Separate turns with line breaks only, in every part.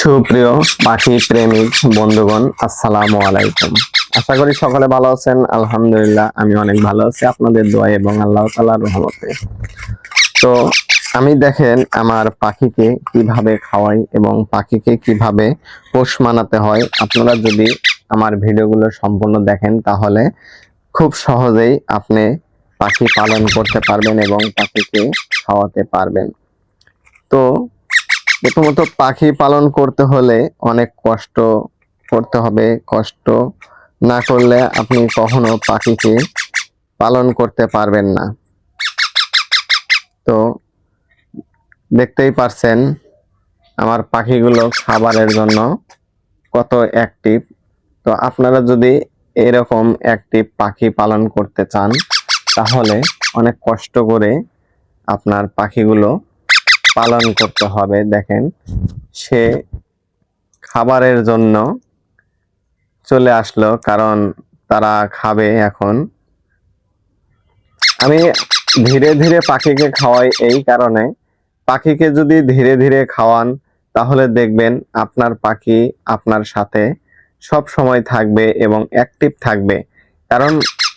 সুপ্রিয় পাখি প্রেমিক বন্ধুগণ, আসসালামু আলাইকুম। আশা করি সকলে ভালো আছেন। আলহামদুলিল্লাহ, আমি অনেক ভালো আছি আপনাদের দোয়া এবং আল্লাহ তাআলার রহমতে। তো আমি দেখেন আমার পাখিকে কিভাবে খাওয়াই এবং পাখিকে কিভাবে পোষ মানাতে হয়। আপনারা যদি আমার ভিডিওগুলো সম্পূর্ণ দেখেন তাহলে খুব সহজেই আপনি পাখি পালন করতে পারবেন এবং পাখিকে খাওয়াতে পারবেন। তো প্রথমত পাখি পালন করতে হলে অনেক কষ্ট করতে হবে। কষ্ট না করলে আপনি কখনো পাখিকে পালন করতে পারবেন না। তো দেখতেই পারছেন আমার পাখিগুলো খাবারের জন্য কত অ্যাক্টিভ। তো আপনারা যদি এরকম অ্যাক্টিভ পাখি পালন করতে চান তাহলে অনেক কষ্ট করে আপনার পাখিগুলো পালন করতে হবে। দেখেন, সে খাবারের জন্য চলে আসলো, কারণ তারা খাবে এখন। আমি ধীরে ধীরে পাখিকে খাওয়াই এই কারণে, পাখিকে যদি ধীরে ধীরে খাওয়ান তাহলে দেখবেন আপনার পাখি আপনার সাথে সব সময় থাকবে এবং অ্যাক্টিভ থাকবে। কারণ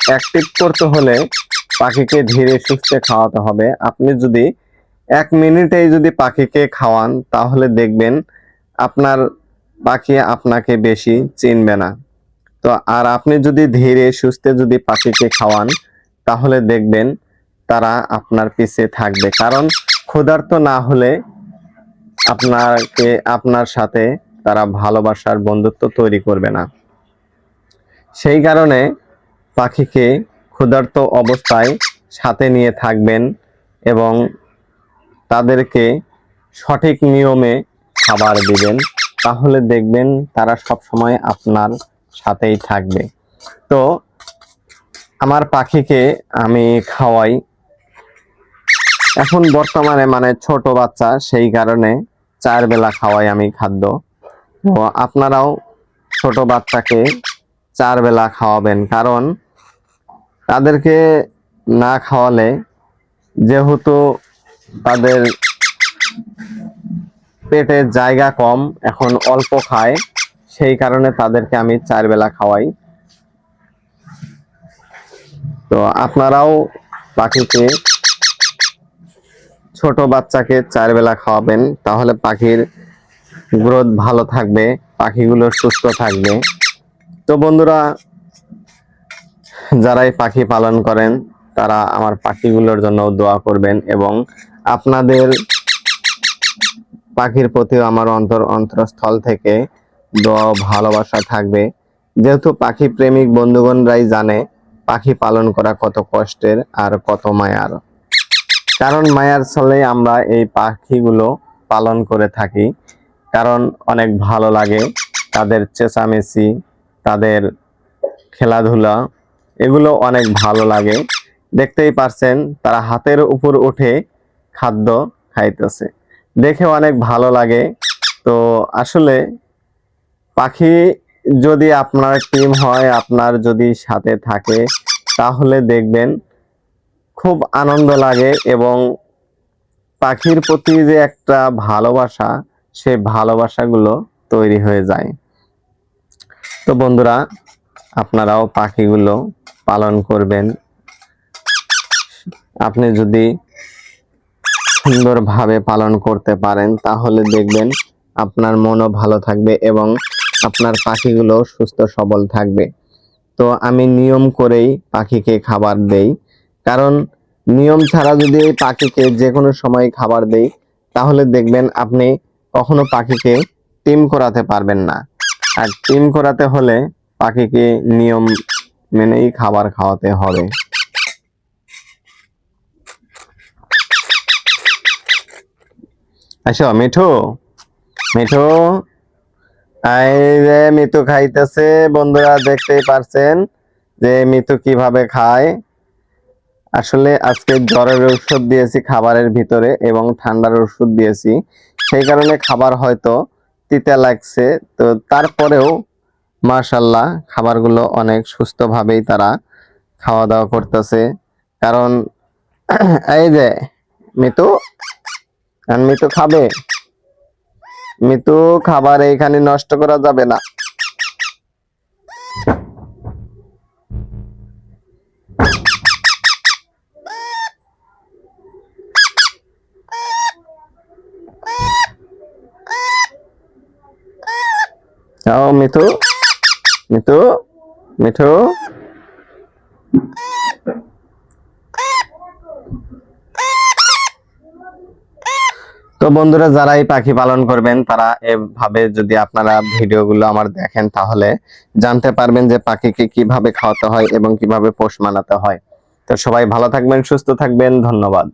অ্যাক্টিভ করতে হলে পাখিকে ধীরে সুস্থে খাওয়াতে হবে। আপনি যদি 1 মিনিটেই যদি পাখিকে খাওয়ান তাহলে দেখবেন আপনার পাখি আপনাকে বেশি চিনবে না। তো আর আপনি যদি ধীরে সুস্থে যদি পাখিকে খাওয়ান তাহলে দেখবেন তারা আপনার পিছে থাকবে। কারণ ক্ষুধার্ত না হলে আপনার সাথে তারা ভালোবাসার বন্ধুত্ব তৈরি করবে না। সেই কারণে পাখিকে ক্ষুধার্ত অবস্থায় সাথে নিয়ে থাকবেন এবং তাদেরকে সঠিক নিয়মে খাবার দিবেন। তাহলে দেখবেন তারা সব সময় আপনার সাথেই থাকবে। তো আমার পাখিকে আমি খাওয়াই এখন বর্তমানে ছোট বাচ্চা, সেই কারণে 4 বেলা খাওয়াই আমি খাদ্য। তো আপনারাও ছোট বাচ্চাকে 4 বেলা খাওয়াবেন, কারণ তাদেরকে না খাওয়ালে যেহেতু তাদের পেটে জায়গা কম, এখন অল্প খায়, সেই কারণে তাদেরকে আমি 4 বেলা খাওয়াই। তো আপনারাও পাখিকে ছোট বাচ্চাকে 4 বেলা খাওয়াবেন, তাহলে পাখির গ্রোথ ভালো থাকবে, পাখিগুলো সুস্থ থাকবে। তো বন্ধুরা, যারাই পাখি পালন করেন তারা আমার পাখিগুলোর জন্য দোয়া করবেন এবং আপনাদের পাখির প্রতি আমার অন্তরস্থল থেকে দোয়া ও ভালোবাসা থাকবে। যেহেতু পাখি প্রেমিক বন্ধুগণরাই জানে পাখি পালন করা কত কষ্টের আর কত মায়ার। কারণ মায়ার ছলে আমরা এই পাখিগুলো পালন করে থাকি, কারণ অনেক ভালো লাগে তাদের চেঁচামেচি, তাদের খেলাধুলা, এগুলো অনেক ভালো লাগে। দেখতেই পারছেন তারা হাতের উপর উঠে খাদ্য খাইতেছে, দেখে অনেক ভালো লাগে। তো আসলে পাখি যদি আপনার টিম হয়, আপনার যদি সাথে থাকে, তাহলে দেখবেন খুব আনন্দ লাগে এবং পাখির প্রতি যে একটা ভালোবাসা, সেই ভালোবাসাগুলো তৈরি হয়ে যায়। তো বন্ধুরা, আপনারাও পাখিগুলো পালন করবেন। আপনি যদি সুন্দরভাবে পালন করতে পারেন তাহলে দেখবেন আপনার মনও ভালো থাকবে এবং আপনার পাখিগুলো সুস্থ সবল থাকবে। তো আমি নিয়ম করেই পাখিকে খাবার দেই, কারণ নিয়ম ছাড়া যদি এই পাখিকে যে কোনো সময় খাবার দেই তাহলে দেখবেন আপনি কখনো পাখিকে টিম করাতে পারবেন না। আর টিম করাতে হলে পাখিকে নিয়ম মেনেই খাবার খাওয়াতে হবে। আসো মিঠু, মিঠু, এই যে মিতু খাইতেছে। বন্ধুরা দেখতেই পারছেন যে মিতু কিভাবে খায়। আসলে আজকে জ্বরের ওষুধ দিয়েছি খাবারের ভিতরে এবং ঠান্ডার ওষুধ দিয়েছি, সেই কারণে খাবার হয়তো তিতা লাগছে। তো তারপরেও মাশাআল্লাহ খাবারগুলো অনেক সুস্থভাবেই তারা খাওয়া দাওয়া করতেছে। কারণ এই যে মিতু, মিতু খাবে, মিতু, খাবার এইখানে নষ্ট করা যাবে না। যাও মিঠু, মিঠু, মিঠু। তো বন্ধুরা, যারা এই পাখি পালন করবেন তারা এভাবে যদি আপনারা ভিডিওগুলো আমার দেখেন তাহলে জানতে পারবেন যে পাখিকে কিভাবে খাওয়াতে হয় এবং কিভাবে পোষ মানাতে হয়। তো সবাই ভালো থাকবেন, সুস্থ থাকবেন, ধন্যবাদ।